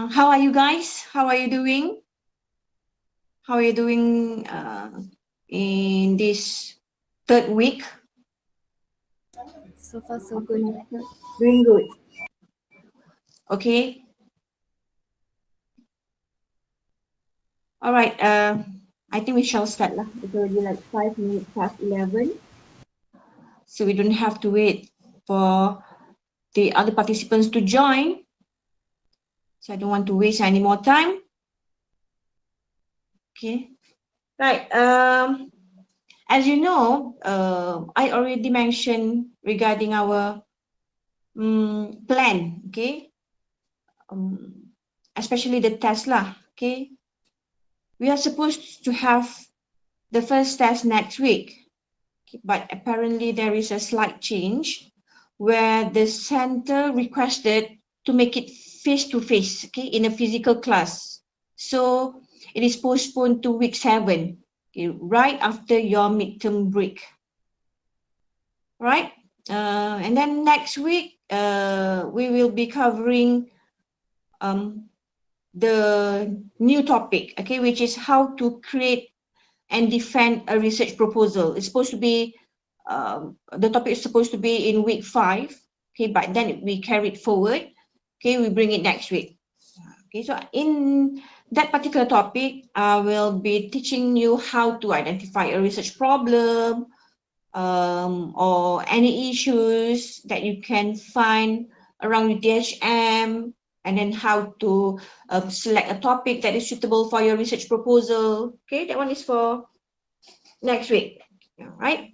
How are you guys? How are you doing? How are you doing in this third week? So far, so good. Doing good. Okay. All right. I think we shall start lah. It's already like 5 minutes past 11. So we don't have to wait for the other participants to join. So I don't want to waste any more time. Okay. Right. As you know, I already mentioned regarding our plan. Okay. Especially the Tesla. Okay. We are supposed to have the first test next week, but apparently there is a slight change where the center requested to make it face to face, okay, in a physical class. So it is postponed to week 7, okay, right after your midterm break. Right? And then next week, we will be covering the new topic, okay, which is how to create and defend a research proposal. It's supposed to be, the topic is supposed to be in week 5, okay, but then we carry it forward, okay, we bring it next week. Okay, so in that particular topic, I will be teaching you how to identify a research problem or any issues that you can find around your DHM, and then how to select a topic that is suitable for your research proposal. Okay, that one is for next week. All right.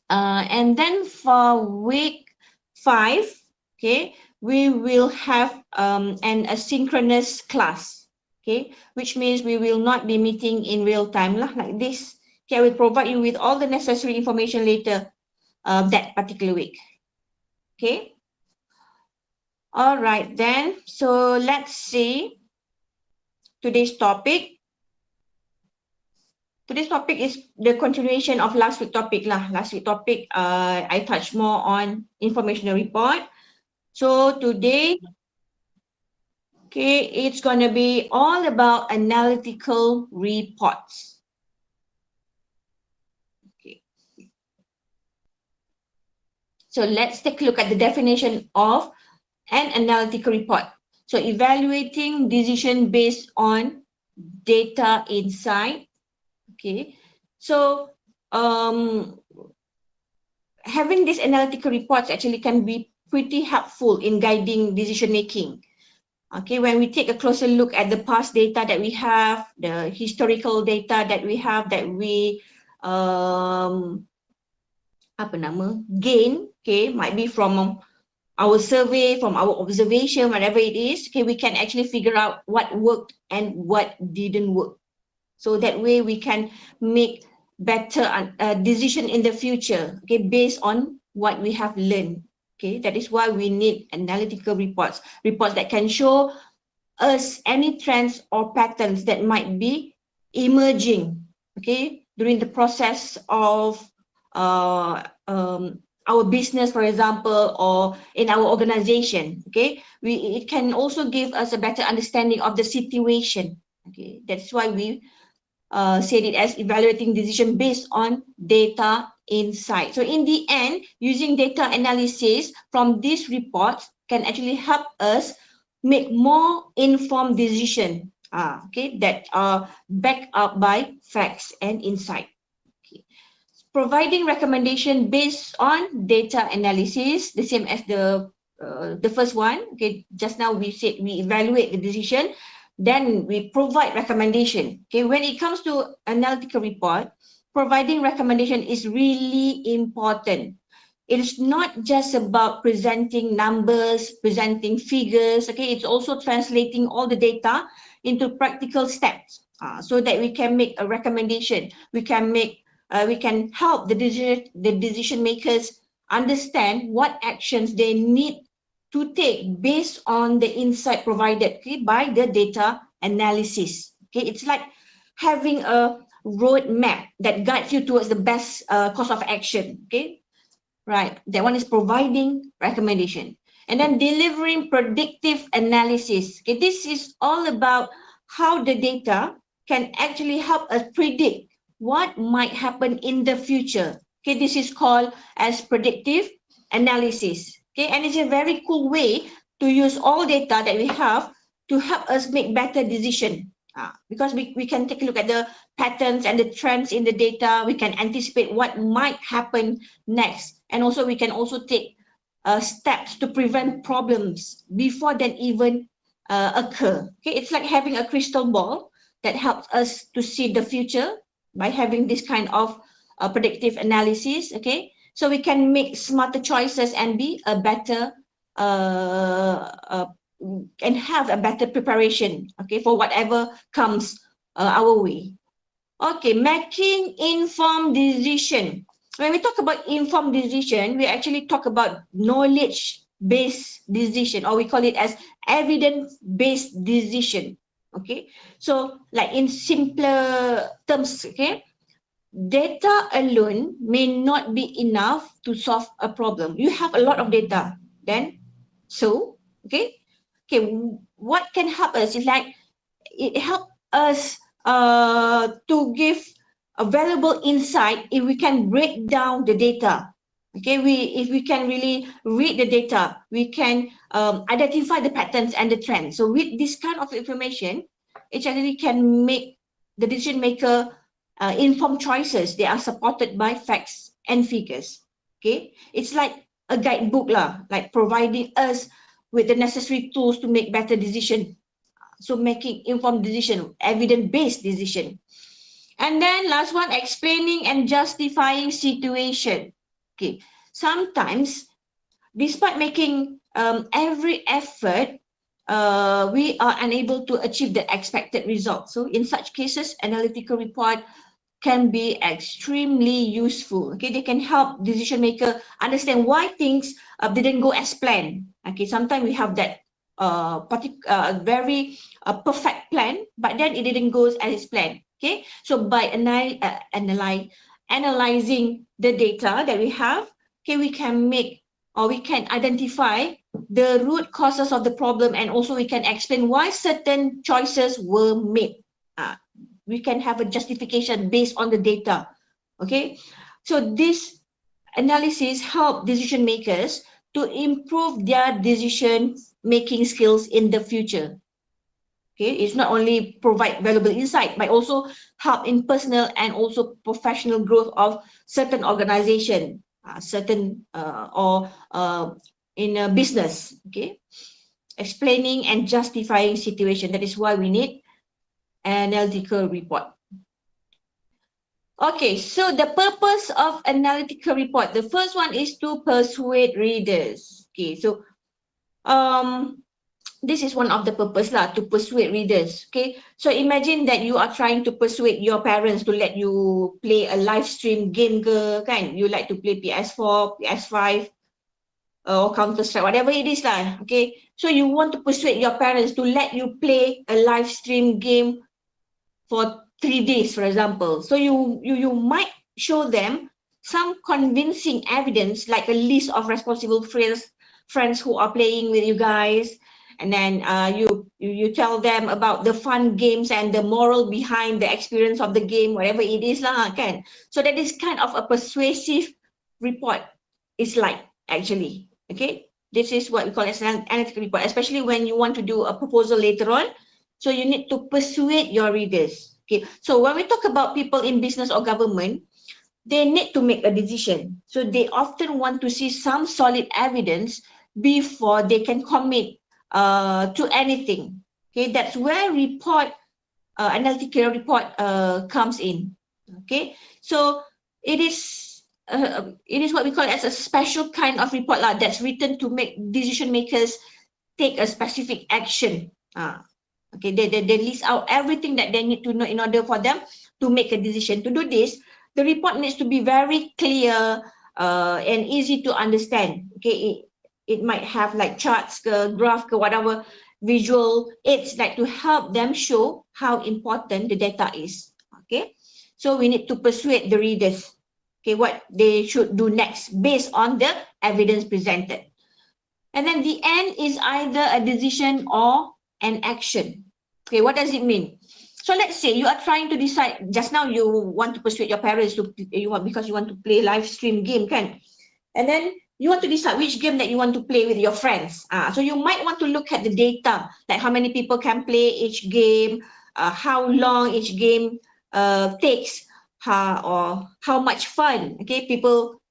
And then for week 5, okay, we will have an asynchronous class, okay, which means we will not be meeting in real time lah, like this. Okay, I will provide you with all the necessary information later that particular week. Okay. All right then. So let's see today's topic. Today's topic is the continuation of last week topic lah. Last week topic, I touched more on informational report. So today, okay, it's going to be all about analytical reports. Okay. So let's take a look at the definition of an analytical report. So evaluating decision based on data insight. Okay. So having these analytical reports actually can be pretty helpful in guiding decision making. Okay, when we take a closer look at the past data that we have, the historical data that we have, that we gain, okay, might be from our survey, from our observation, whatever it is, okay, we can actually figure out what worked and what didn't work. So that way we can make better decision in the future, okay, based on what we have learned. Okay, that is why we need analytical reports that can show us any trends or patterns that might be emerging, okay, during the process of our business, for example, or in our organization. Okay, it can also give us a better understanding of the situation. Okay, that's why we said it as evaluating decision based on data insight. So in the end, using data analysis from these reports can actually help us make more informed decision, okay, that are backed up by facts and insight. Okay. Providing recommendation based on data analysis, the same as the first one. Okay, just now we said we evaluate the decision, then we provide recommendation. Okay, when it comes to analytical report, providing recommendation is really important. It is not just about presenting numbers, presenting figures. Okay, it's also translating all the data into practical steps, so that we can make a recommendation. We can help the decision makers understand what actions they need to take based on the insight provided, okay, by the data analysis. Okay, it's like having a roadmap that guides you towards the best course of action. Okay, right. That one is providing recommendation. And then delivering predictive analysis. Okay, this is all about how the data can actually help us predict what might happen in the future. Okay, this is called as predictive analysis. Okay, and it's a very cool way to use all data that we have to help us make better decision. Because we can take a look at the patterns and the trends in the data. We can anticipate what might happen next. And also we can also take steps to prevent problems before they even occur. Okay, it's like having a crystal ball that helps us to see the future by having this kind of predictive analysis. Okay, so we can make smarter choices and be a better and have a better preparation, okay, for whatever comes our way. Okay, making informed decision. When we talk about informed decision, we actually talk about knowledge-based decision, or we call it as evidence-based decision. Okay, so like in simpler terms, okay, data alone may not be enough to solve a problem. You have a lot of data, then so okay, what can help us is like it help us to give a valuable insight if we can break down the data. Okay, if we can really read the data, we can identify the patterns and the trends. So with this kind of information, it actually can make the decision maker informed choices. They are supported by facts and figures. Okay, it's like a guidebook lah, like providing us with the necessary tools to make better decision. So making informed decision, evidence-based decision. And then last one, explaining and justifying situation. Okay, sometimes despite making every effort, we are unable to achieve the expected result. So in such cases, analytical report can be extremely useful. Okay, they can help decision maker understand why things didn't go as planned. Okay, sometimes we have that very perfect plan, but then it didn't go as planned. Okay, so by analyzing the data that we have, okay, we can make or we can identify the root causes of the problem, and also we can explain why certain choices were made. We can have a justification based on the data. Okay, so this analysis help decision makers to improve their decision making skills in the future. Okay, it's not only provide valuable insight, but also help in personal and also professional growth of certain organization, or in a business. Okay, explaining and justifying situation. That is why we need analytical report. Okay, so the purpose of analytical report. The first one is to persuade readers. Okay, so this is one of the purpose lah, to persuade readers. Okay, so imagine that you are trying to persuade your parents to let you play a live stream game ke, kan? You like to play PS4, PS5, or Counter-Strike, whatever it is lah. Okay, so you want to persuade your parents to let you play a live stream game for 3 days, for example. So you might show them some convincing evidence, like a list of responsible friends who are playing with you guys, and then you tell them about the fun games and the moral behind the experience of the game, whatever it is lah, kan? So that is kind of a persuasive report. It's like actually, okay, this is what we call as an analytical report, especially when you want to do a proposal later on. So you need to persuade your readers. Okay, so when we talk about people in business or government, they need to make a decision. So they often want to see some solid evidence before they can commit to anything. Okay, that's where analytical report comes in. Okay, so it is what we call as a special kind of report lah, that's written to make decision makers take a specific action. Okay, they list out everything that they need to know in order for them to make a decision. To do this, the report needs to be very clear and easy to understand. Okay, it might have like charts, graph, whatever visual aids, like to help them show how important the data is. Okay, so we need to persuade the readers, okay, what they should do next based on the evidence presented. And then the end is either a decision or an action. Okay, what does it mean? So let's say you are trying to decide, just now you want to persuade your parents to, because you want to play live stream game, kan? And then you want to decide which game that you want to play with your friends. So you might want to look at the data, like how many people can play each game, how long each game takes, or how much fun, okay, people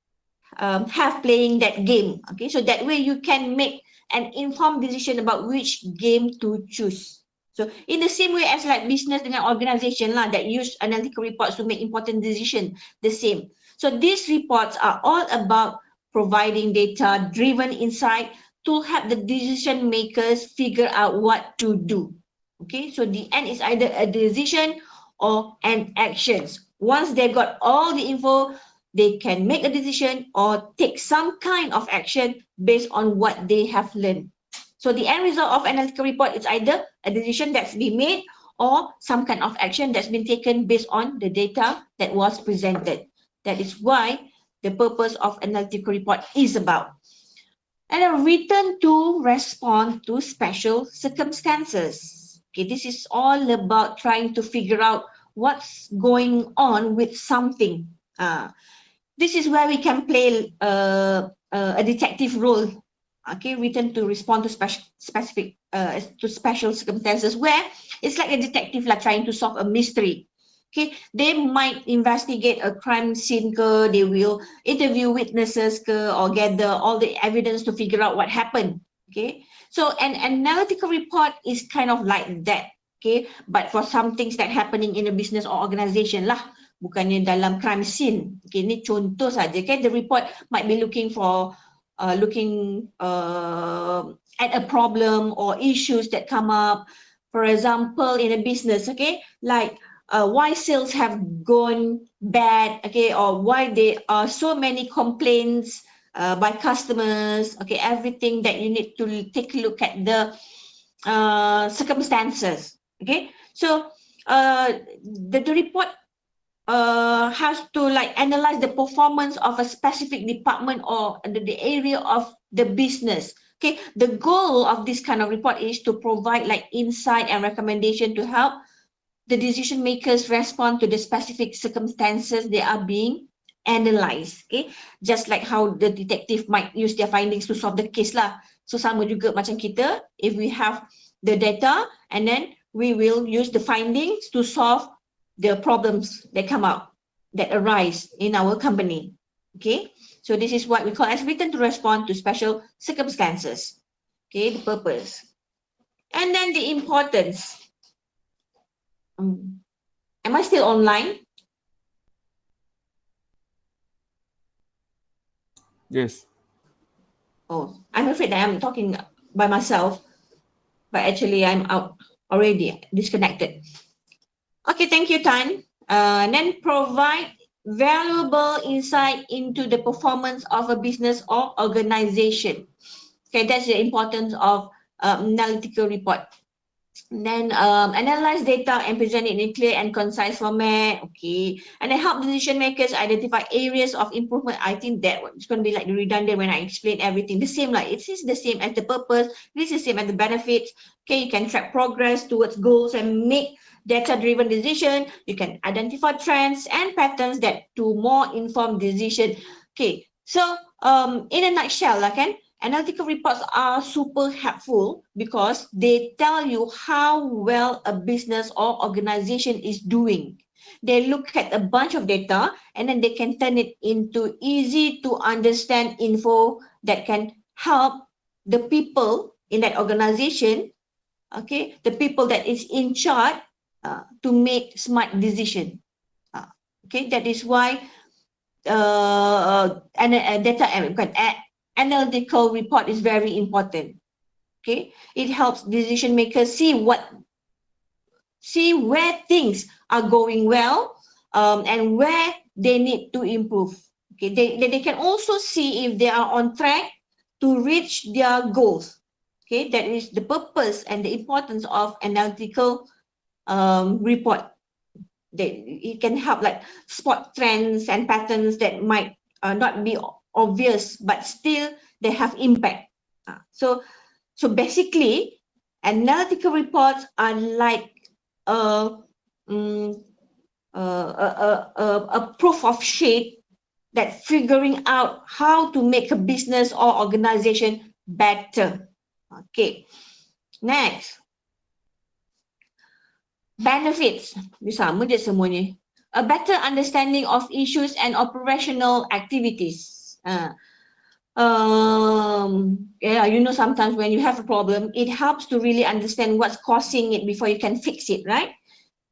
have playing that game. Okay, so that way you can make an informed decision about which game to choose. So in the same way as like business dengan organisation lah that use analytical reports to make important decision, the same. So these reports are all about providing data driven insight to help the decision makers figure out what to do. Okay, so the end is either a decision or an actions. Once they got all the info, they can make a decision or take some kind of action based on what they have learned. So the end result of analytical report is either a decision that's been made or some kind of action that's been taken based on the data that was presented. That is why the purpose of analytical report is about. And a written to respond to special circumstances. Okay, this is all about trying to figure out what's going on with something. This is where we can play a detective role, okay, written to respond to special circumstances, where it's like a detective like trying to solve a mystery. Okay, they might investigate a crime scene ke, they will interview witnesses ke, or gather all the evidence to figure out what happened. Okay, so an analytical report is kind of like that. Okay, but for some things that happening in a business or organization lah, bukannya dalam crime scene. Okay, ini contoh saja. Okay, the report might be looking for at a problem or issues that come up. For example, in a business, okay, like why sales have gone bad, okay, or why there are so many complaints by customers. Okay, everything that you need to take a look at the circumstances. Okay, so the report has to like analyze the performance of a specific department or the area of the business. Okay, the goal of this kind of report is to provide like insight and recommendation to help the decision makers respond to the specific circumstances they are being analyzed. Okay, just like how the detective might use their findings to solve the case lah. So sama juga macam kita, if we have the data and then we will use the findings to solve the problems that come out, that arise in our company. Okay, so this is what we call as written to respond to special circumstances. Okay, the purpose. And then the importance. Am I still online? Yes. Oh, I'm afraid that I'm talking by myself, but actually I'm out already, disconnected. Okay, thank you, Tan. And then provide valuable insight into the performance of a business or organization. Okay, that's the importance of analytical report. Then analyze data and present it in a clear and concise format. Okay, and then help decision makers identify areas of improvement. I think that it's going to be like redundant when I explain everything. The same, like it is the same as the purpose. This is the same as the benefits. Okay, you can track progress towards goals and make data-driven decision. You can identify trends and patterns that to more informed decision. Okay, so in a nutshell, like analytical reports are super helpful because they tell you how well a business or organization is doing. They look at a bunch of data and then they can turn it into easy to understand info that can help the people in that organization, okay, the people that is in charge to make smart decision. Okay, that is why analytical report is very important. Okay, it helps decision makers see where things are going well and where they need to improve. Okay, they can also see if they are on track to reach their goals. Okay, that is the purpose and the importance of analytical report. It can help like spot trends and patterns that might not be obvious, but still they have impact. So basically, analytical reports are like a, mm, a proof of shade that figuring out how to make a business or organization better. Okay, next. Benefits, dia sama je semuanya. A better understanding of issues and operational activities. Yeah, you know, sometimes when you have a problem, it helps to really understand what's causing it before you can fix it, right?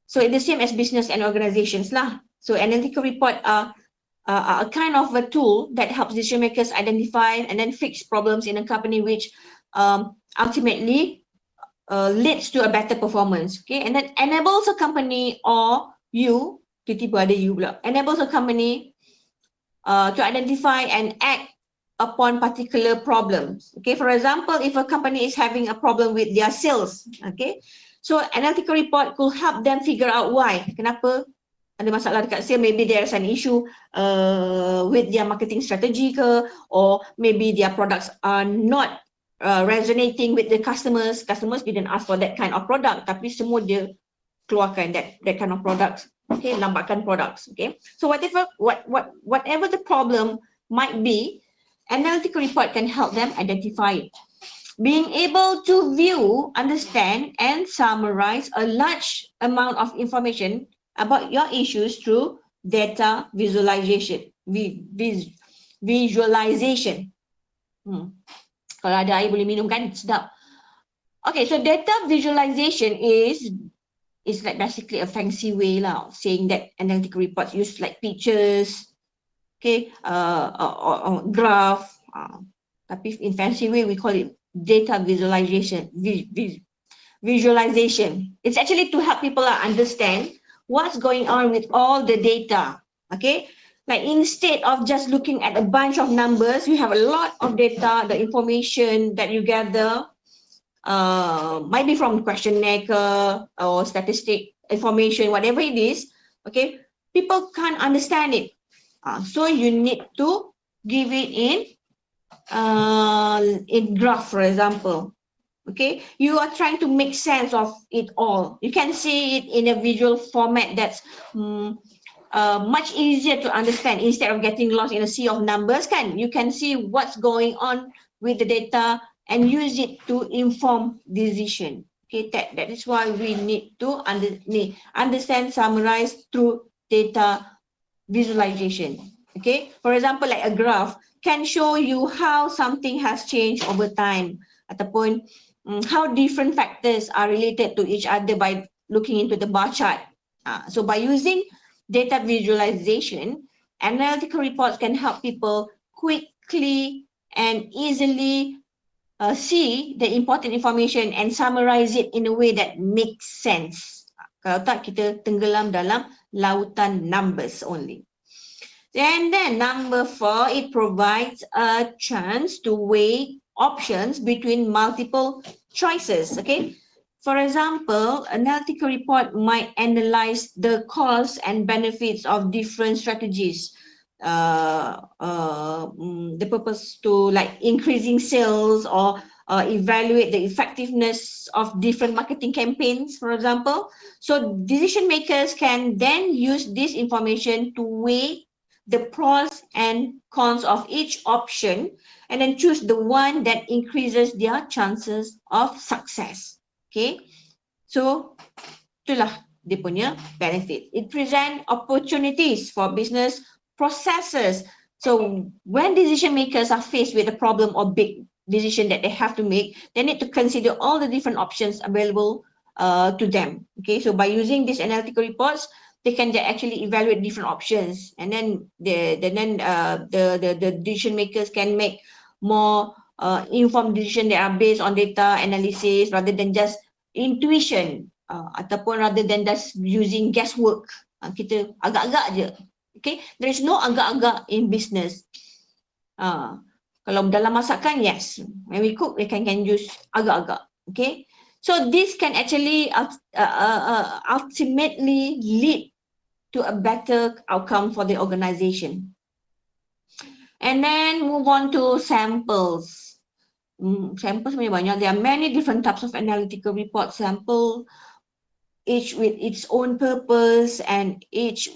So it's the same as business and organizations lah. So analytical report are a kind of a tool that helps decision makers identify and then fix problems in a company, which ultimately leads to a better performance. Okay, and then enables a company or you, tiba-tiba ada you pula, enables a company to identify and act upon particular problems. Okay, for example, if a company is having a problem with their sales, okay, so analytical report could help them figure out why, kenapa ada masalah dekat sales. Maybe there's an issue with their marketing strategy ke, or maybe their products are not resonating with the customers. Customers didn't ask for that kind of product, tapi semua dia keluarkan that kind of products. Okay, lambatkan products. Okay, so whatever the problem might be, analytical report can help them identify it. Being able to view, understand, and summarize a large amount of information about your issues through data visualization. Visualization. Kalau ada air boleh minum kan, sedap. Okay, so data visualization is like basically a fancy way lah, saying that analytical reports use like pictures, okay, or graph. Tapi in fancy way we call it data visualization. Visualization. It's actually to help people understand what's going on with all the data. Okay, like instead of just looking at a bunch of numbers, you have a lot of data, the information that you gather might be from questionnaire or statistic information, whatever it is. Okay, people can't understand it, so you need to give it in graph, for example. Okay, you are trying to make sense of it all. You can see it in a visual format that's much easier to understand. Instead of getting lost in a sea of numbers, you can see what's going on with the data and use it to inform decision. Okay, that is why we need to understand, summarize through data visualization. Okay, for example, like a graph can show you how something has changed over time, ataupun how different factors are related to each other by looking into the bar chart. So by using data visualization, analytical reports can help people quickly and easily see the important information and summarize it in a way that makes sense. Kalau tak, kita tenggelam dalam lautan numbers only. And then number 4, it provides a chance to weigh options between multiple choices. Okay, for example, analytical report might analyze the costs and benefits of different strategies. The purpose to like increasing sales or evaluate the effectiveness of different marketing campaigns, for example. So decision makers can then use this information to weigh the pros and cons of each option and then choose the one that increases their chances of success. Okay, so itulah dia punya benefit. It presents opportunities for business processes. So when decision makers are faced with a problem or big decision that they have to make, they need to consider all the different options available to them. Okay, so by using these analytical reports, they can actually evaluate different options, and then the decision makers can make more informed decision that are based on data analysis rather than just intuition, ataupun rather than just using guesswork. Kita agak-agak je. Okay, there is no agak-agak in business. Kalau dalam masakan, yes, when we cook, we can use agak-agak. Okay, so this can actually ultimately lead to a better outcome for the organization. And then move on to samples. Sample sebenarnya banyak. There are many different types of analytical report sample, each with its own purpose and each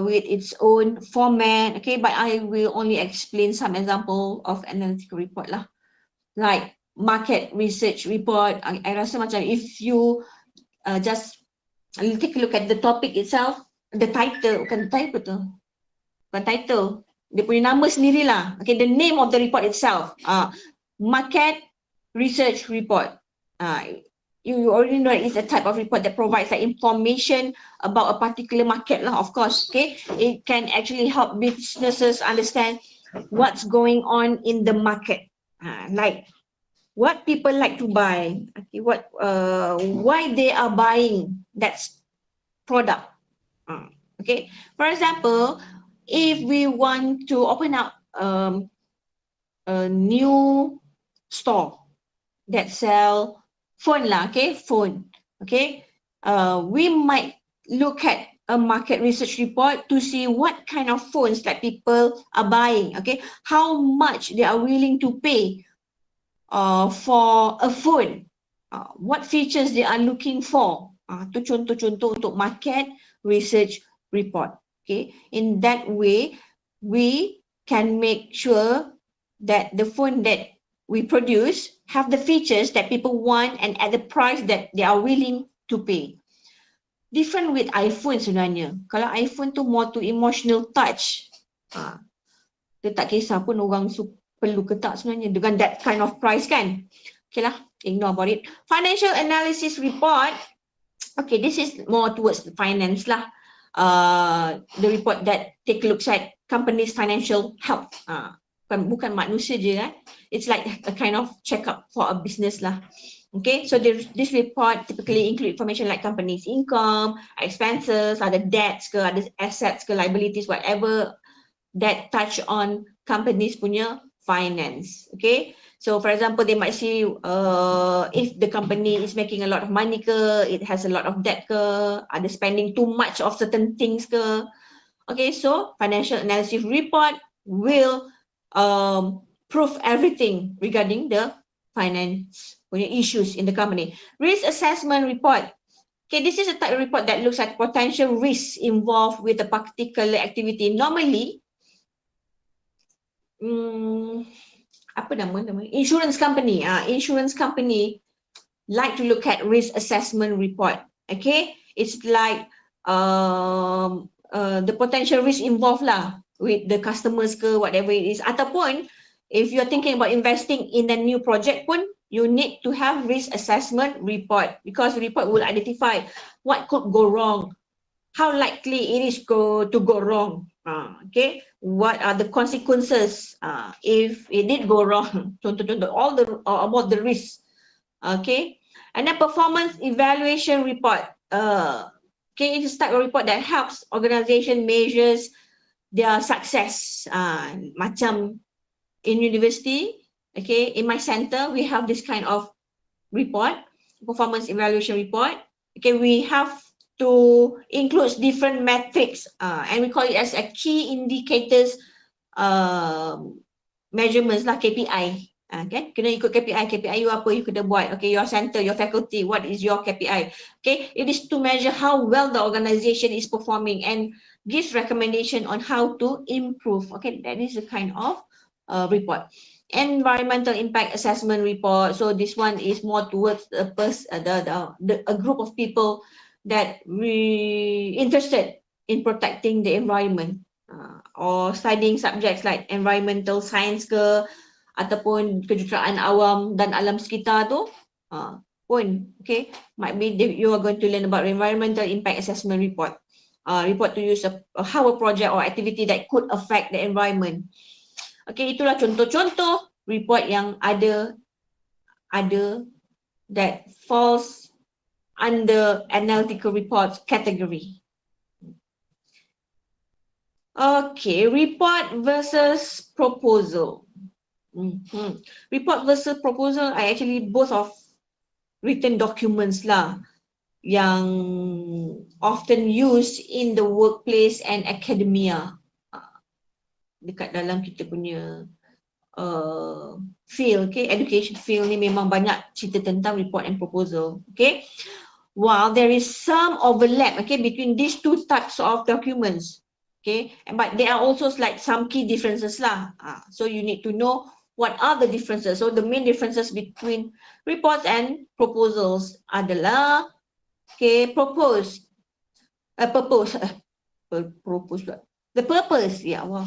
with its own format. Okay, but I will only explain some example of analytical report lah. Like market research report. I rasa macam if you just take a look at the topic itself, the title, bukan title tu, bukan title, dia punya nama sendirilah. Okay, the name of the report itself, market research report. You already know it's a type of report that provides like information about a particular market lah, of course. Okay, it can actually help businesses understand what's going on in the market, like what people like to buy, okay, why they are buying that product. Okay, for example, if we want to open up a new store that sell phone lah, okay, phone, okay, we might look at a market research report to see what kind of phones that people are buying, okay, how much they are willing to pay for a phone, what features they are looking for. Tu contoh-contoh untuk market research report. Okay, in that way we can make sure that the phone that we produce have the features that people want and at the price that they are willing to pay. Different with iPhone sebenarnya. Kalau iPhone tu more to emotional touch, dia tak kisah pun orang perlu ke tak sebenarnya dengan that kind of price kan. Okay lah, ignore about it. Financial analysis report. Okay, this is more towards the finance lah. The report that take a look at company's financial health. Bukan manusia je kan. It's like a kind of check-up for a business lah. Okay, so this report typically include information like company's income, expenses, ada debts ke, ada assets ke, liabilities, whatever that touch on companies punya finance. Okay, so for example, they might see if the company is making a lot of money ke, it has a lot of debt ke, are they spending too much of certain things ke. Okay, so financial analysis report will prove everything regarding the finance punya issues in the company. Risk assessment report. Okay, this is a type of report that looks at potential risks involved with a particular activity. Normally, apa nama insurance company like to look at risk assessment report. Okay, it's like the potential risk involved lah with the customers ke, whatever it is, ataupun if you're thinking about investing in a new project pun, you need to have risk assessment report, because the report will identify what could go wrong, how likely it is to go wrong. Okay, what are the consequences if it did go wrong? Contoh-contoh, all the about the risk. Okay, and then performance evaluation report. Okay, it's a type of report that helps organization measures their success. Macam in university, okay, in my center we have this kind of report, performance evaluation report. Okay, we have to include different metrics, and we call it as a key indicators measurements lah, KPI. Okay, kena ikut KPI. KPI you apa you kena buat. Okay, your center, your faculty, what is your KPI? Okay, it is to measure how well the organization is performing and gives recommendation on how to improve. Okay, that is a kind of report. Environmental impact assessment report. So this one is more towards a group of people that we interested in protecting the environment, or studying subjects like environmental science ke, ataupun kejuruteraan awam dan alam sekitar tu pun, okay, might be you are going to learn about environmental impact assessment report. Report to use how a project or activity that could affect the environment. Okay, itulah contoh-contoh report yang ada that falls under analytical reports category. Okay, report versus proposal. Report versus proposal are actually both of written documents lah yang often used in the workplace and academia, dekat dalam kita punya field, okay, education field ni memang banyak cerita tentang report and proposal, okay. While there is some overlap, okay, between these two types of documents, okay, but there are also like some key differences lah. So you need to know what are the differences. So the main differences between reports and proposals adalah, okay, propose, propose, the purpose, yeah, wow.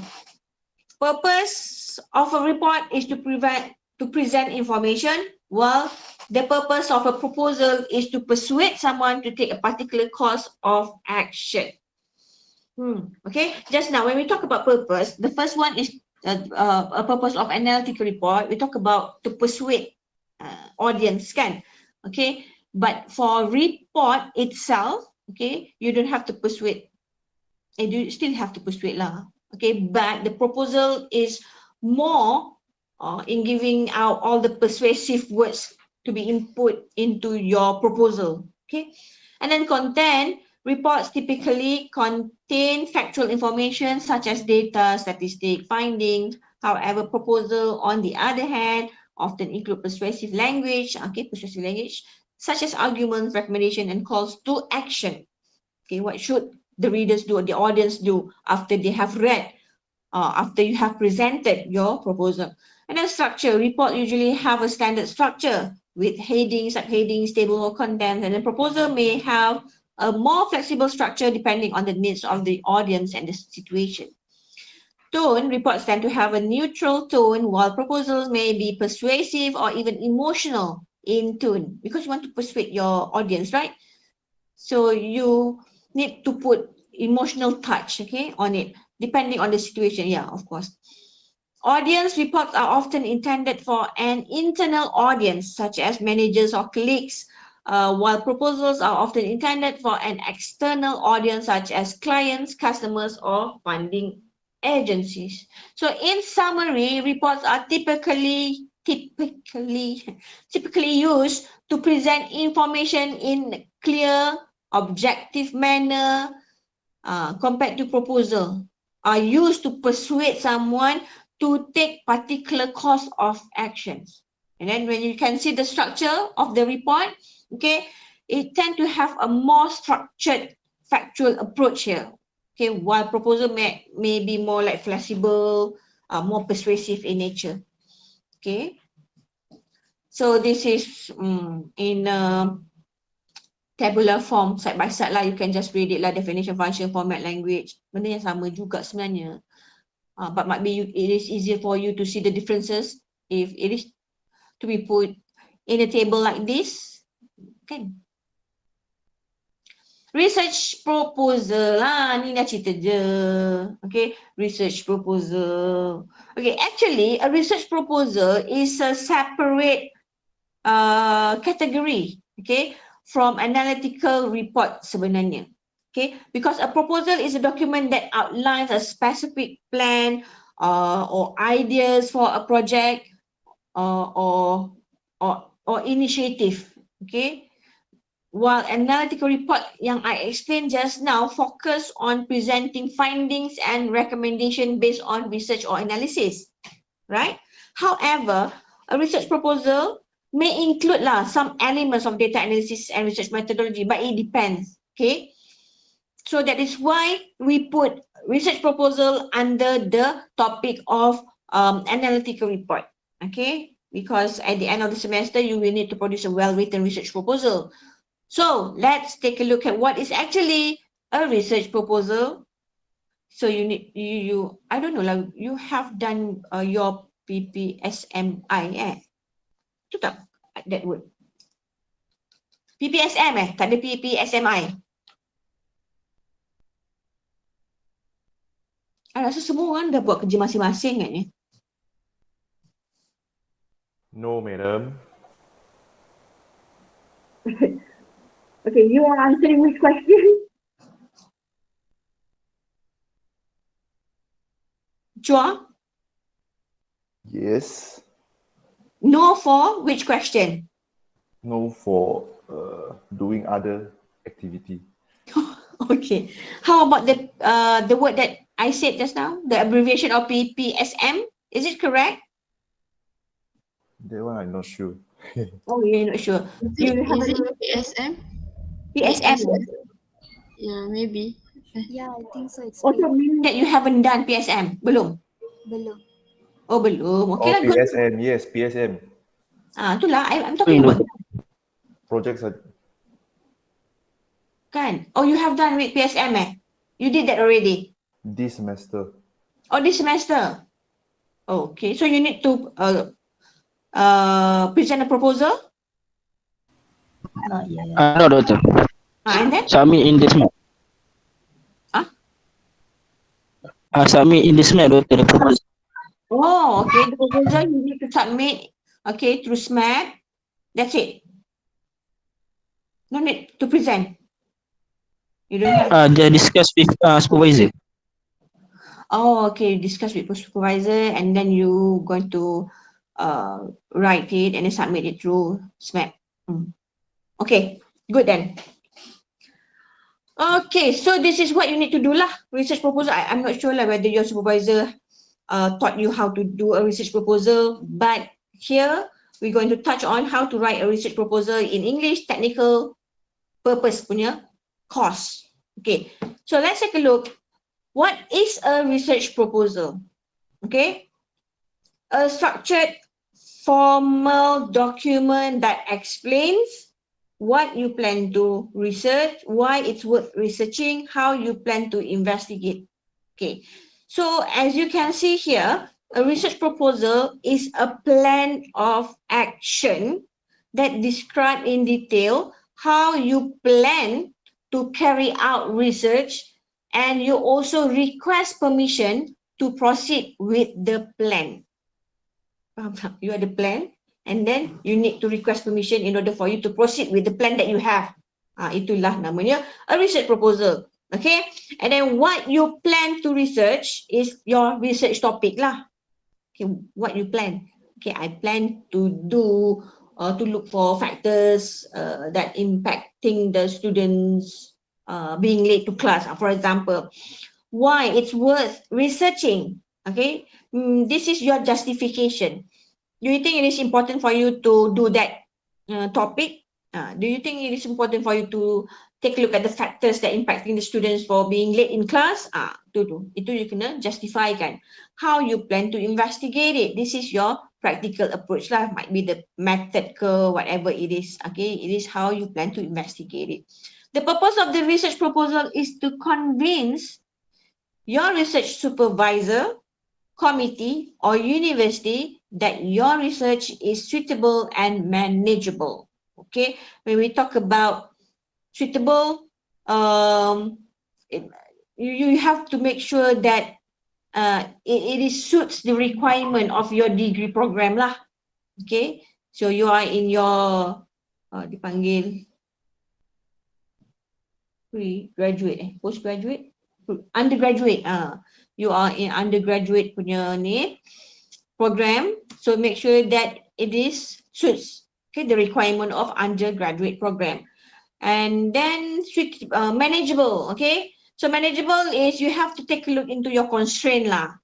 Purpose of a report is to present information, while the purpose of a proposal is to persuade someone to take a particular course of action. Okay, just now when we talk about purpose, the first one is a purpose of analytical report. We talk about to persuade audience, kan? Okay, but for report itself, okay, you don't have to persuade. You still have to persuade lah. Okay, but the proposal is more in giving out all the persuasive words to be input into your proposal. Okay, and then content reports typically contain factual information such as data, statistic, findings. However, proposal on the other hand often include persuasive language, such as arguments, recommendation, and calls to action. Okay, what should the readers do, or the audience do after they have read, after you have presented your proposal? And then structure, report usually have a standard structure with headings, subheadings, table or content, and the proposal may have a more flexible structure depending on the needs of the audience and the situation. Tone, reports tend to have a neutral tone, while proposals may be persuasive or even emotional in tone, because you want to persuade your audience, right? So you need to put emotional touch, okay, on it, depending on the situation. Yeah, of course. Audience reports are often intended for an internal audience, such as managers or colleagues, while proposals are often intended for an external audience, such as clients, customers, or funding agencies. So in summary, reports are typically used to present information in clear, objective manner, compared to proposal, are used to persuade someone to take particular course of actions. And then when you can see the structure of the report, okay, it tend to have a more structured factual approach here. Okay, while proposal may be more like flexible, more persuasive in nature. Okay, so this is in tabular form, side by side lah, you can just read it lah, definition, function, format, language, benda yang sama juga sebenarnya. But might be it is easier for you to see the differences if it is to be put in a table like this. Okay. Research proposal lah, ni dah cerita je. Okay, research proposal. Okay, actually a research proposal is a separate category, okay, from analytical report sebenarnya. Okay, because a proposal is a document that outlines a specific plan or ideas for a project or initiative. Okay, while analytical report yang I explained just now focus on presenting findings and recommendation based on research or analysis, right? However, a research proposal may include some elements of data analysis and research methodology, but it depends. Okay, so that is why we put research proposal under the topic of analytical report. Okay, because at the end of the semester you will need to produce a well-written research proposal. So let's take a look at what is actually a research proposal. So you need I don't know lah, you have done your PPSMI Itu tak that word? PPSM tak ada PPSMI. I rasa semua orang dah buat kerja masing-masing kan ni. No, madam. Okay, you are answering which question? Chua? Yes. No for which question? No for doing other activity. Okay. How about the word that I said just now? The abbreviation of PPSM? Is it correct? That one I'm not sure. Oh, you're not sure. You Is it haven't PSM? PSM. Yeah, maybe. Yeah, I think so. It's Also meaning that you haven't done PSM. Belum? below. Oh, belum. Okay Oh, lah, good. PSM, yes, PSM. Itulah I'm talking about. Projects are Kan? Oh, you have done with PSM eh? You did that already? this semester. Oh, this semester? Okay, so you need to present a proposal? Not yet. No, doctor. And then? Submit in this month. Huh? Submit in this month, doctor. The proposal. Oh, okay. The proposal you need to submit, okay, through SMAP. That's it. No need to present. You don't have. Just discuss with supervisor. Oh, okay. Discuss with the supervisor, and then you going to write it and then submit it through SMAP. Okay, good then. Okay, so this is what you need to do lah. Research proposal. I'm not sure lah whether your supervisor taught you how to do a research proposal, but here we're going to touch on how to write a research proposal in English technical purpose punya course. Okay, so let's take a look. What is a research proposal? Okay, a structured formal document that explains what you plan to research, why it's worth researching, how you plan to investigate. Okay, so as you can see here, a research proposal is a plan of action that describe in detail how you plan to carry out research, and you also request permission to proceed with the plan. You have the plan, and then you need to request permission in order for you to proceed with the plan that you have. Itulah namanya a research proposal. Okay, and then what you plan to research is your research topic lah. Okay, what you plan. Okay, I plan to do to look for factors that impacting the students being late to class. For example, why it's worth researching. Okay, this is your justification. Do you think it is important for you to do that topic? Do you think it is important for you to take a look at the factors that impacting the students for being late in class? Itu you kena justify kan. How you plan to investigate it. This is your practical approach lah. Might be the method ke whatever it is. Okay, it is how you plan to investigate it. The purpose of the research proposal is to convince your research supervisor, committee or university that your research is suitable and manageable. Okay, when we talk about suitable, you have to make sure that it suits the requirement of your degree program lah. Okay, so you are in your dipanggil pre-graduate, postgraduate, undergraduate. You are in undergraduate punya ni program, so make sure that it is suits the requirement of undergraduate program. And then manageable. Okay, so manageable is you have to take a look into your constraint lah.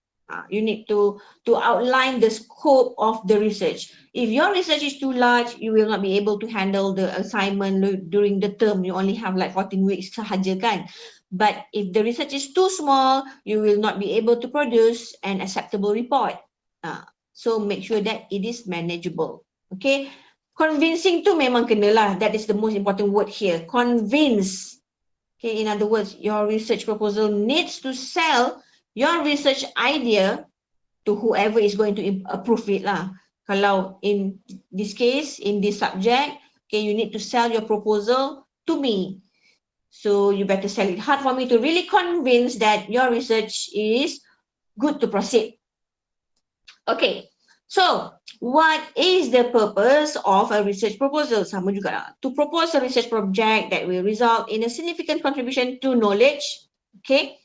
You need to outline the scope of the research. If your research is too large, you will not be able to handle the assignment during the term. You only have like 14 weeks sahaja kan. But if the research is too small, you will not be able to produce an acceptable report. So make sure that it is manageable. Okay, convincing tu memang kenalah. That is the most important word here. Convince. Okay, in other words, your research proposal needs to sell your research idea to whoever is going to approve it lah. Kalau in this case, in this subject, okay, you need to sell your proposal to me. So you better sell it hard for me to really convince that your research is good to proceed. Okay, so what is the purpose of a research proposal? Sama juga lah. To propose a research project that will result in a significant contribution to knowledge. Okay,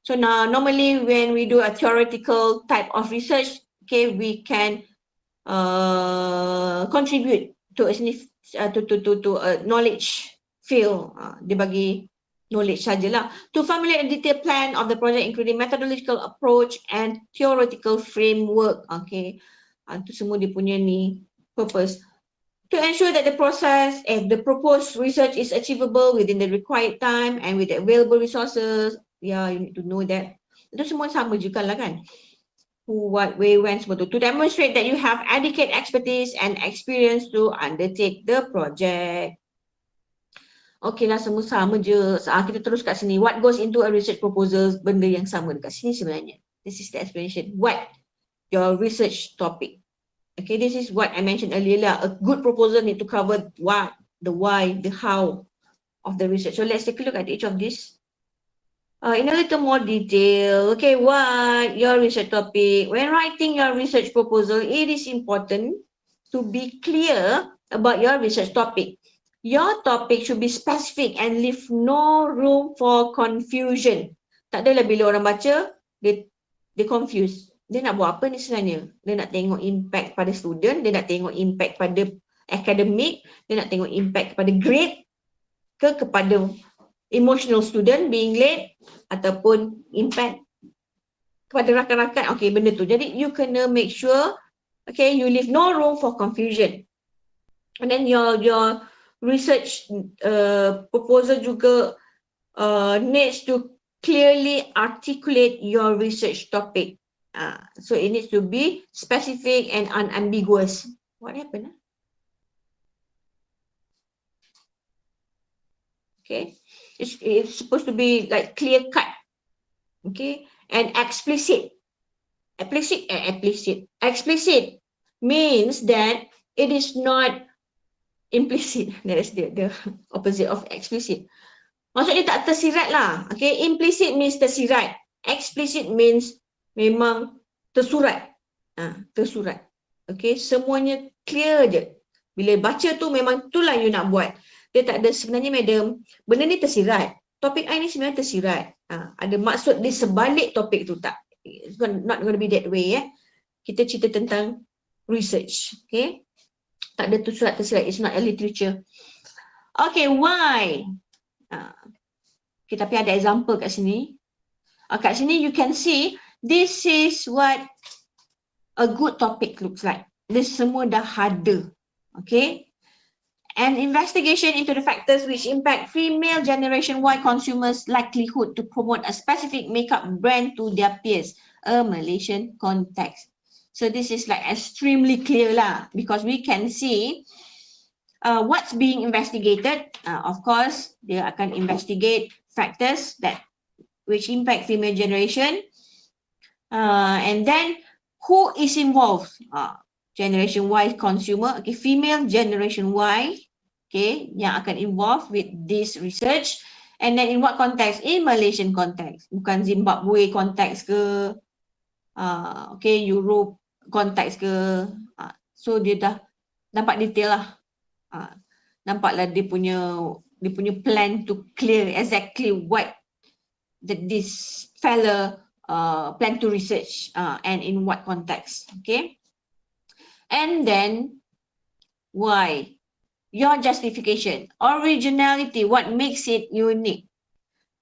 so now normally when we do a theoretical type of research, okay, we can contribute to a knowledge field. Dia bagi knowledge sajalah. To formulate a detailed plan of the project including methodological approach and theoretical framework. Okay, Itu semua dia punya ni purpose. To ensure that the process and the proposed research is achievable within the required time and with the available resources. Yeah, you need to know that. Itu semua sama juga lah kan. Who, what, where, when, semua tu. To demonstrate that you have adequate expertise and experience to undertake the project. Okay lah, semua sama je. Kita terus kat sini. What goes into a research proposal? Benda yang sama dekat sini sebenarnya. This is the explanation. What? Your research topic. Okay, this is what I mentioned earlier lah. A good proposal need to cover what, the why, the how of the research. So let's take a look at each of these. In a little more detail. Okay, what your research topic? When writing your research proposal, it is important to be clear about your research topic. Your topic should be specific and leave no room for confusion. Tak adalah bila orang baca, dia confused. Dia nak buat apa ni sebenarnya? Dia nak tengok impact pada student, dia nak tengok impact pada akademik, dia nak tengok impact kepada grade kepada emotional student being late ataupun impact kepada rakan-rakan. Okay, benda tu. Jadi you kena make sure, okay, you leave no room for confusion. And then your research proposal juga needs to clearly articulate your research topic. So it needs to be specific and unambiguous. What happened? Okay, it's supposed to be like clear cut. Okay, and explicit. Explicit means that it is not implicit. That is the opposite of explicit. Maksudnya tak tersirat lah. Okay, implicit means tersirat. Explicit means memang tersurat. Tersurat. Okay, semuanya clear je. Bila baca tu memang itulah you nak buat. Dia tak ada sebenarnya madam, benda ni tersirat. Topik I ni sebenarnya tersirat. Ada maksud di sebalik topik tu tak? It's not going to be that way. Kita cerita tentang research. Okay. Tak ada tersirat. It's not a literature. Okay, why? Kita tapi ada example kat sini. Kat sini you can see this is what a good topic looks like. This semua dah ada. Okay. An investigation into the factors which impact female generation Y consumers' likelihood to promote a specific makeup brand to their peers, a Malaysian context. So this is like extremely clear lah, because we can see what's being investigated. Of course, they akan investigate factors that which impact female generation, and then who is involved? Generation Y consumer, okay, female generation Y, okay, yang akan involved with this research, and then in what context? In Malaysian context, bukan Zimbabwe context ke, okay, Europe context ke. So dia dah nampak detail lah, nampaklah dia punya plan to clear exactly what this fella plan to research and in what context. Okay. And then why? Your justification, originality, what makes it unique.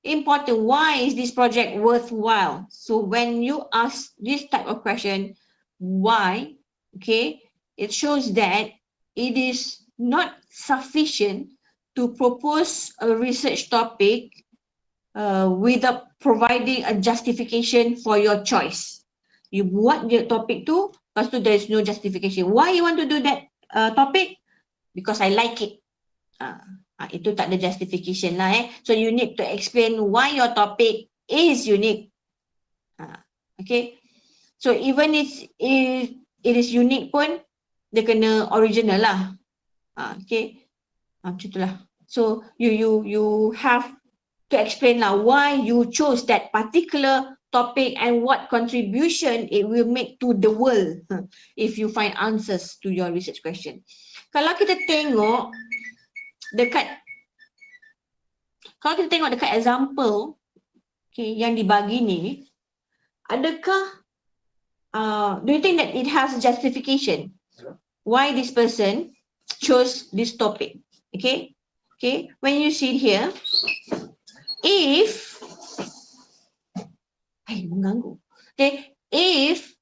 Important, why is this project worthwhile? So when you ask this type of question, why, okay, it shows that it is not sufficient to propose a research topic without providing a justification for your choice. You buat the topic tu, lepas tu there is no justification. Why you want to do that topic? Because I like it. Itu tak ada justification lah. So you need to explain why your topic is unique. Okay. So even if it is unique pun, dia kena original lah. Okay. Macam itulah. So you have to explain lah why you chose that particular topic and what contribution it will make to the world if you find answers to your research question. Kalau kita tengok dekat example, okay, yang dibagi ni, adakah do you think that it has a justification why this person chose this topic? Okay, when you see here, if mengganggu. Okay, if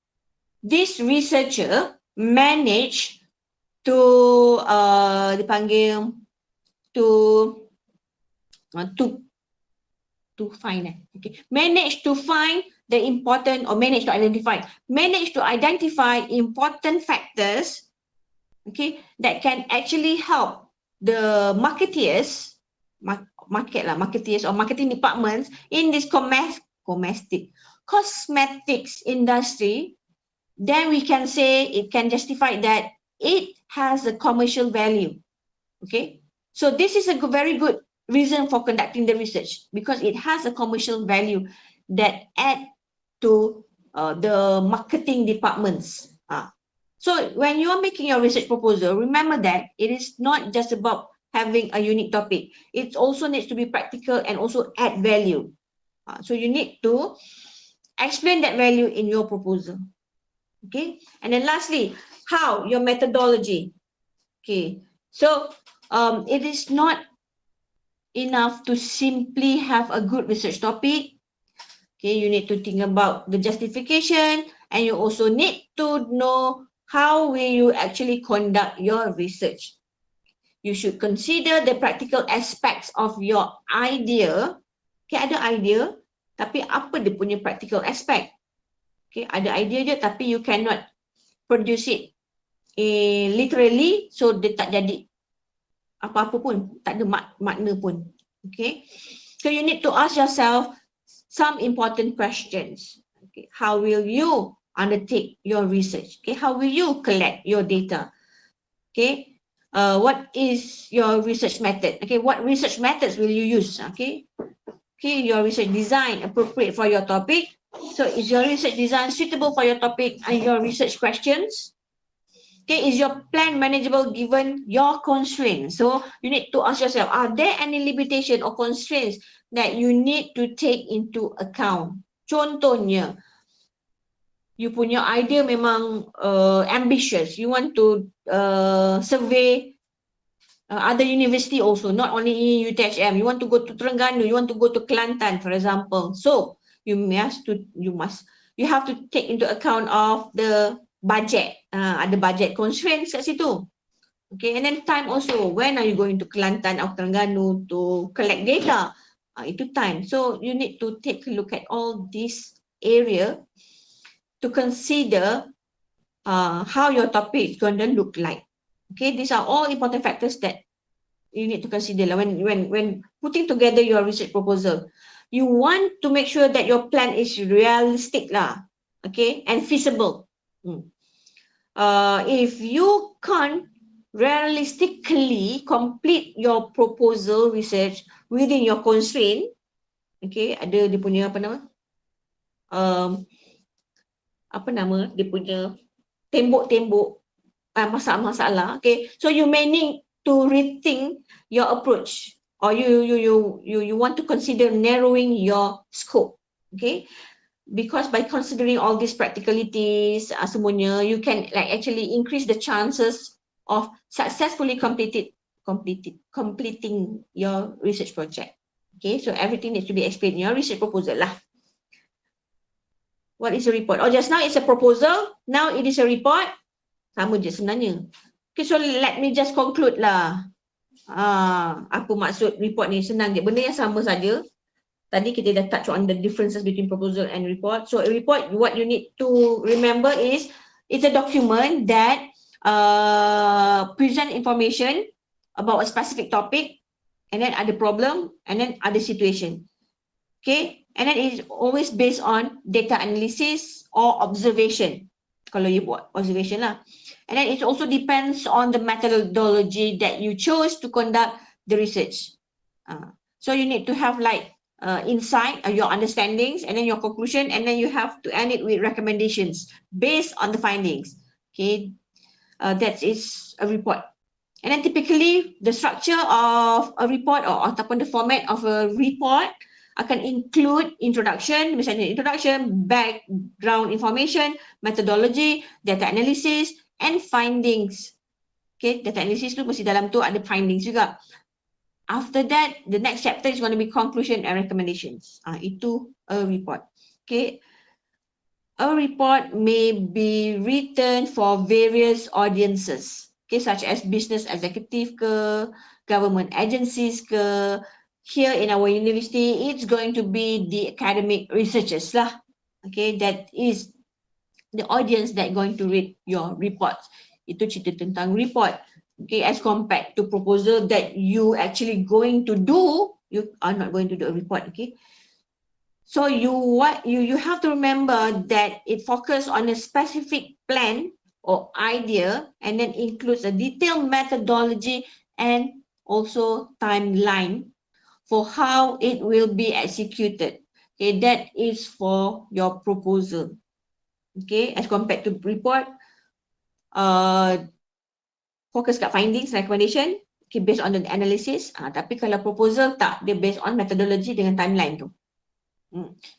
this researcher manage to dipanggil to find okay, manage to find the important, or manage to identify important factors, okay, that can actually help the marketeers marketeers or marketing departments in this cosmetics industry. Then we can say it can justify that it has a commercial value. Okay, so this is a very good reason for conducting the research, because it has a commercial value that add to the marketing departments. So when you are making your research proposal, remember that it is not just about having a unique topic. It also needs to be practical and also add value. So you need to explain that value in your proposal. Okay, and then lastly, how your methodology. Okay, so it is not enough to simply have a good research topic. Okay, you need to think about the justification, and you also need to know how will you actually conduct your research. You should consider the practical aspects of your idea. Okay, ada idea, tapi apa dia punya practical aspect? Okay, ada idea je tapi you cannot produce it literally, so dia tak jadi apa-apa pun, tak ada makna pun. Okay, so you need to ask yourself some important questions. Okay, how will you undertake your research? Okay, how will you collect your data? Okay, what is your research method? Okay, what research methods will you use? Okay, your research design appropriate for your topic. So is your research design suitable for your topic and your research questions? Okay, is your plan manageable given your constraints? So you need to ask yourself, are there any limitation or constraints that you need to take into account? Contohnya, you punya idea memang ambitious. You want to survey other university also, not only in UTHM. You want to go to Terengganu, you want to go to Kelantan, for example. So you have to take into account of the budget. Ada budget constraints kat situ. Okay, and then time also. When are you going to Kelantan or Terengganu to collect data? Itu time. So you need to take a look at all this area to consider how your topic is going to look like. Okay, these are all important factors that you need to consider when putting together your research proposal. You want to make sure that your plan is realistic lah, okay, and feasible. If you can't realistically complete your proposal research within your constraint, okay, ada dia punya dia punya tembok-tembok masalah-masalah, okay, so you may need to rethink your approach, or you want to consider narrowing your scope, okay, because by considering all these practicalities semuanya, you can actually increase the chances of successfully completing your research project. Okay, so everything needs to be explained in your research proposal lah. What is a report? Just now it's a proposal, now it is a report. Sama je sebenarnya. Okay, so let me just conclude lah. Apa maksud report ni? Senang je. Benda yang sama saja. Tadi kita dah touch on the differences between proposal and report. So a report, what you need to remember is, it's a document that present information about a specific topic, and then ada problem, and then ada situation. Okay, and then it's always based on data analysis or observation. Kalau you buat observation lah. And then it also depends on the methodology that you chose to conduct the research. So you need to have insight, your understandings, and then your conclusion, and then you have to end it with recommendations based on the findings. Okay, that is a report. And then typically the structure of a report, or ataupun the format of a report, akan include introduction, misalnya introduction, background information, methodology, data analysis, and findings. Okay, data analysis tu mesti dalam tu ada findings juga. After that, the next chapter is going to be conclusion and recommendations. Itu a report. Okay. a report may be written for various audiences, okay, such as business executive ke, government agencies ke. Here in our university, it's going to be the academic researchers lah. Okay, that is the audience that going to read your reports. Itu cerita tentang report. Okay, as compared to proposal that you actually going to do, you are not going to do a report. Okay, so you have to remember that it focuses on a specific plan or idea, and then includes a detailed methodology and also timeline for how it will be executed. Okay, that is for your proposal. Okay, as compared to report, fokus kat findings, recommendation, okay, based on the analysis. Tapi kalau proposal tak, dia based on methodology dengan timeline tu.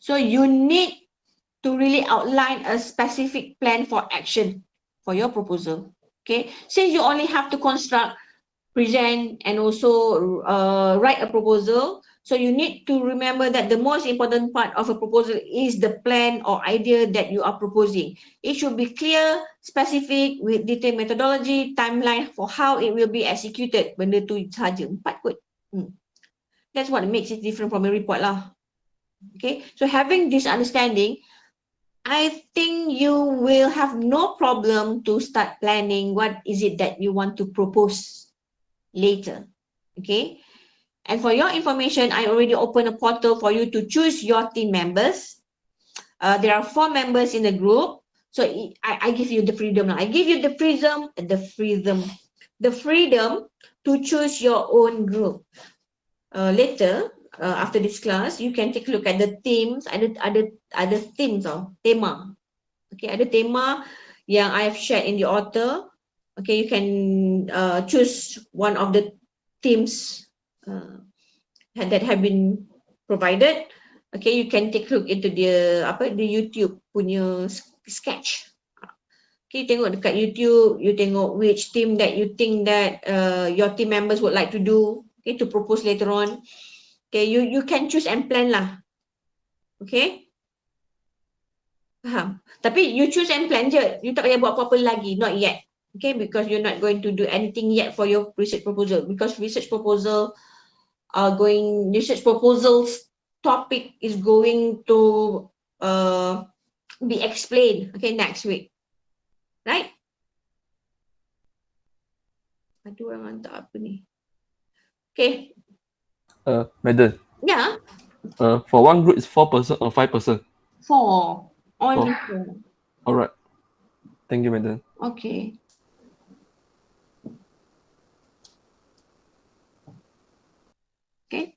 So you need to really outline a specific plan for action for your proposal. Okay, since you only have to construct, present, and also write a proposal, so you need to remember that the most important part of a proposal is the plan or idea that you are proposing. It should be clear, specific, with detailed methodology, timeline for how it will be executed. Benda tu saja, 4 kot. That's what makes it different from a report lah. Okay, so having this understanding, I think you will have no problem to start planning what is it that you want to propose later. Okay, and for your information, I already opened a portal for you to choose your team members. There are 4 members in the group, so I give you the freedom now. I give you the freedom to choose your own group. Later, after this class, you can take a look at the themes. Ada themes or tema. Okay, ada tema yang I have shared in the author. Okay, you can choose one of the themes that have been provided. Okay, you can take a look into the YouTube punya sketch. Okay, tengok dekat YouTube, you tengok which theme that you think that your team members would like to do, okay, to propose later on. Okay, you can choose and plan lah. Okay, faham? Tapi you choose and plan je, you tak payah buat apa-apa lagi, not yet. Okay, because you're not going to do anything yet for your research proposal, because research proposals topic is going to be explained, okay, next week, right? Ada orang hantar apa ni? Okay. Madam. Yeah. For one group is 4% or 5%? 4. Only 4. All right. Thank you, Madam. Okay. Okay.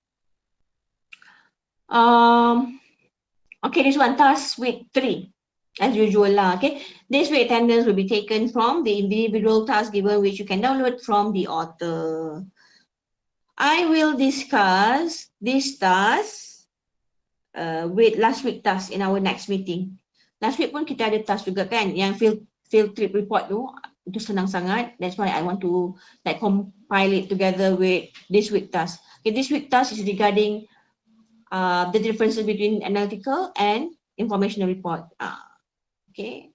Okay, this one, task week 3. As usual lah, okay. This week attendance will be taken from the individual task given, which you can download from the author. I will discuss this task with last week task in our next meeting. Last week pun kita ada task juga kan, yang field trip report tu, itu senang sangat. That's why I want to like compile it together with this week task. Okay, this week task is regarding the differences between analytical and informational report. Okay,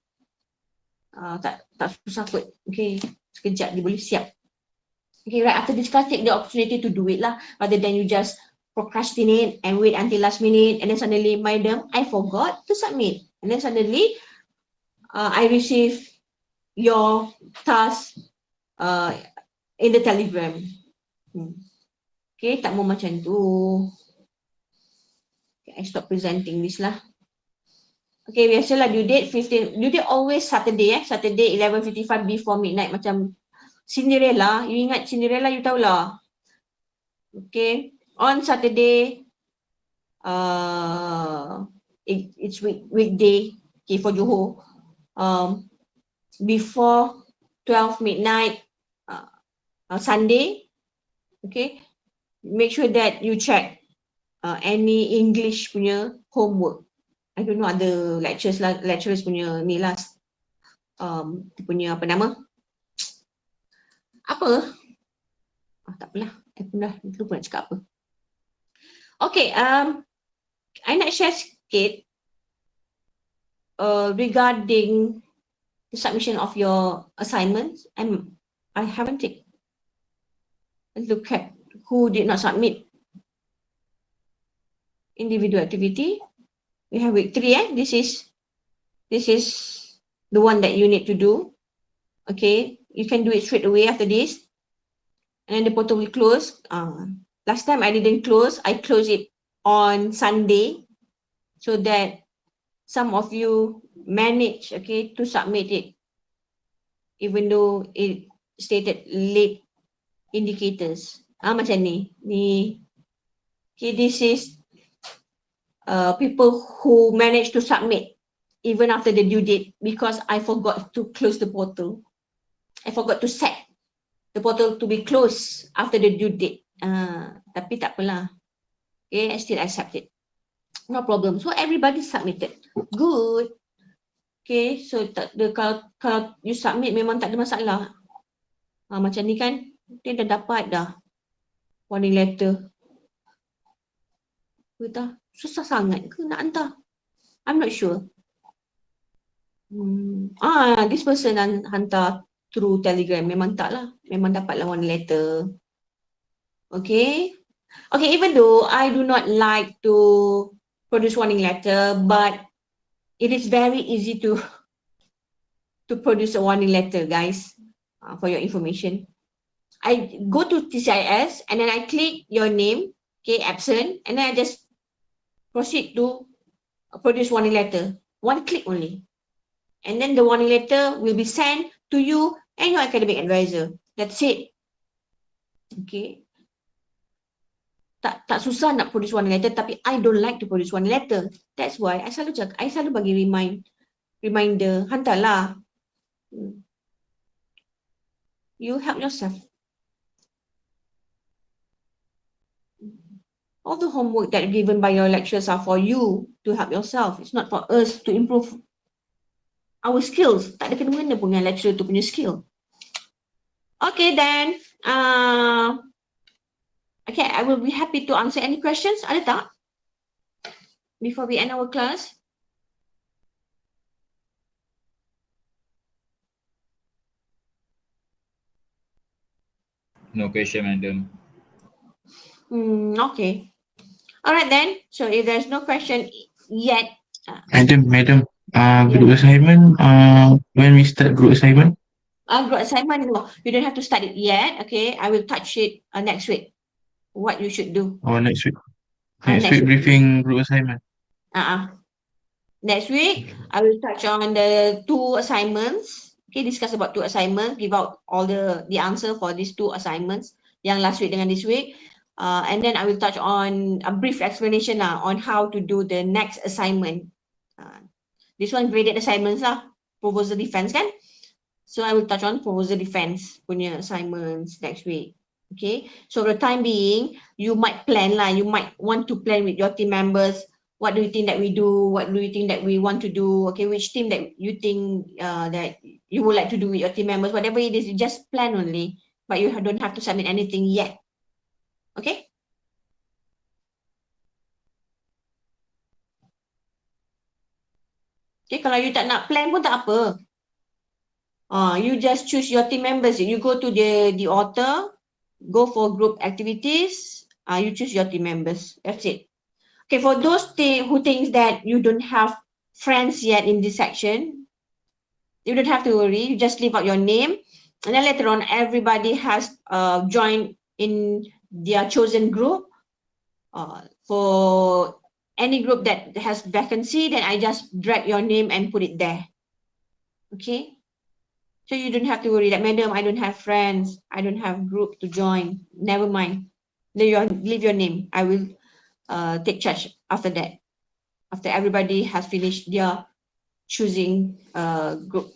tak susah kot. Okay, sekejap dia boleh siap. Okay, right after this class, take the opportunity to do it lah, rather than you just procrastinate and wait until last minute, and then suddenly, madam, I forgot to submit, and then suddenly I receive your task in the telegram. Okay, tak mau macam tu. Okay, I stop presenting this lah. Okay, biasalah due date 15, due date always Saturday, Saturday 11:55 before midnight, macam Cinderella. You ingat Cinderella, you tahulah. Okay, on Saturday, it's weekday, okay, for Johor, before 12 midnight, Sunday, okay, make sure that you check any English punya homework. I don't know, ada lecturers punya ni lah, punya apa nama? Apa? Tak apalah, I pun dah lupa nak cakap apa. Okay, I nak share sikit. regarding the submission of your assignments, I haven't taken a look at who did not submit individual activity. We have week 3. This is the one that you need to do. Okay, you can do it straight away after this, and then the portal will close. Last time I didn't close. I closed it on Sunday, so that some of you manage, okay, to submit it, even though it stated late indicators. Macam ni. Okay, this is people who managed to submit even after the due date, because I forgot to close the portal. I forgot to set the portal to be closed after the due date. Tapi tak apalah. Okay, I still accept it. No problem. So everybody submitted. Good. Okay, so kalau you submit memang tak ada masalah. Macam ni kan, dia dah dapat dah warning letter. Betul? Susah sangat ke nak hantar? I'm not sure. This person hantar through Telegram. Memang tak lah. Memang dapatlah warning letter. Okay. Okay, even though I do not like to produce warning letter, but it is very easy to produce a warning letter, guys, for your information. I go to TCIS and then I click your name, okay, absent, and then I just proceed to produce warning letter. One click only. And then the warning letter will be sent to you and your academic advisor. That's it. Okay. Tak susah nak produce warning letter, tapi I don't like to produce warning letter. That's why I selalu bagi reminder, hantarlah. You help yourself. All the homework that are given by your lecturers are for you to help yourself. It's not for us to improve our skills. Tak ada kena-mengena pun dengan lecturer tu punya skill. Okay then, okay, I will be happy to answer any questions. Ada tak? Before we end our class. No question, madam. Okay. All right then. So if there's no question yet. Madam, group assignment, when we start group assignment? Group assignment, no, you don't have to start it yet. Okay, I will touch it next week. What you should do. Next week. Next week briefing group assignment. Next week, I will touch on the 2 assignments. Okay, discuss about 2 assignments, give out all the answer for these 2 assignments, yang last week dengan this week. And then I will touch on a brief explanation on how to do the next assignment. This one graded assignments lah, proposal defense kan. So I will touch on proposal defense punya assignments next week. Okay, so for the time being, you might plan lah, you might want to plan with your team members. What do you think that we do? What do you think that we want to do? Okay, which team that you think that you would like to do with your team members? Whatever it is, you just plan only, but you don't have to submit anything yet. Okay? Okay, kalau you tak nak plan pun tak apa. You just choose your team members. You go to the author, go for group activities. You choose your team members. That's it. Okay, for those who thinks that you don't have friends yet in this section, you don't have to worry. You just leave out your name, and then later on, everybody has joined in their chosen group. For any group that has vacancy, then I just drag your name and put it there. Okay, so you don't have to worry that, madam, I don't have friends, I don't have group to join. Never mind. Leave your name. I will take charge after that. After everybody has finished their choosing group.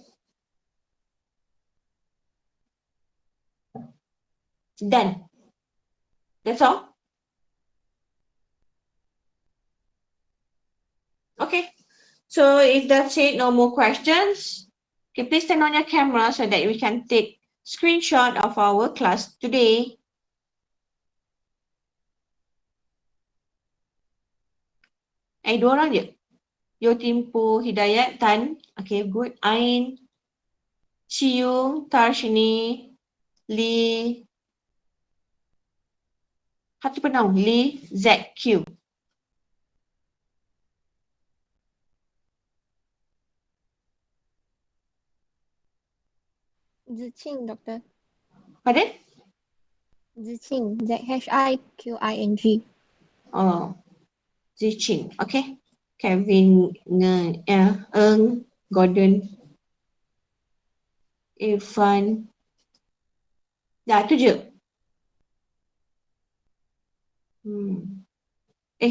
Done. That's all. Okay. So if that's it, no more questions. Okay, please turn on your camera so that we can take screenshot of our class today. Dua orang je. Yotimpo Hidayat Tan. Okay, good. Ain, Chiyu, Tarshini, Lee, how to pronounce? Lee ZQ. Ziqing, Doctor. Pardon? Ziqing, Ziqing. Oh, Ziqing. Okay. Kevin, Eng, Gordon, Irfan. Dah, tu je.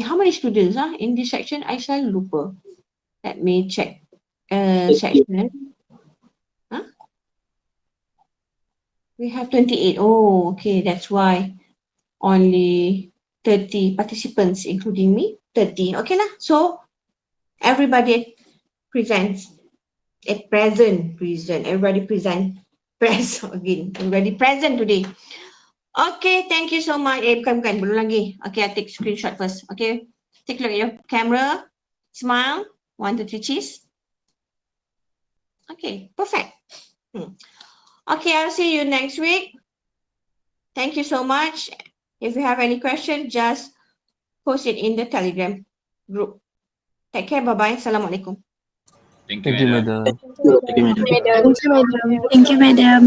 How many students in this section? I selalu lupa. Let me check. Section. Huh? We have 28. Oh, okay. That's why only 30 participants, including me. 30. Okay lah. So everybody presents. Present. Everybody present. Again. Everybody present today. Okay, thank you so much. Bukan, belum lagi. Okay, I take screenshot first. Okay, take a look at your camera. Smile. 1, 2, 3, cheese. Okay, perfect. Okay, I'll see you next week. Thank you so much. If you have any question, just post it in the Telegram group. Take care. Bye-bye. Assalamualaikum. Thank you, madam. Thank you, madam. Thank you, madam. Thank you, madam.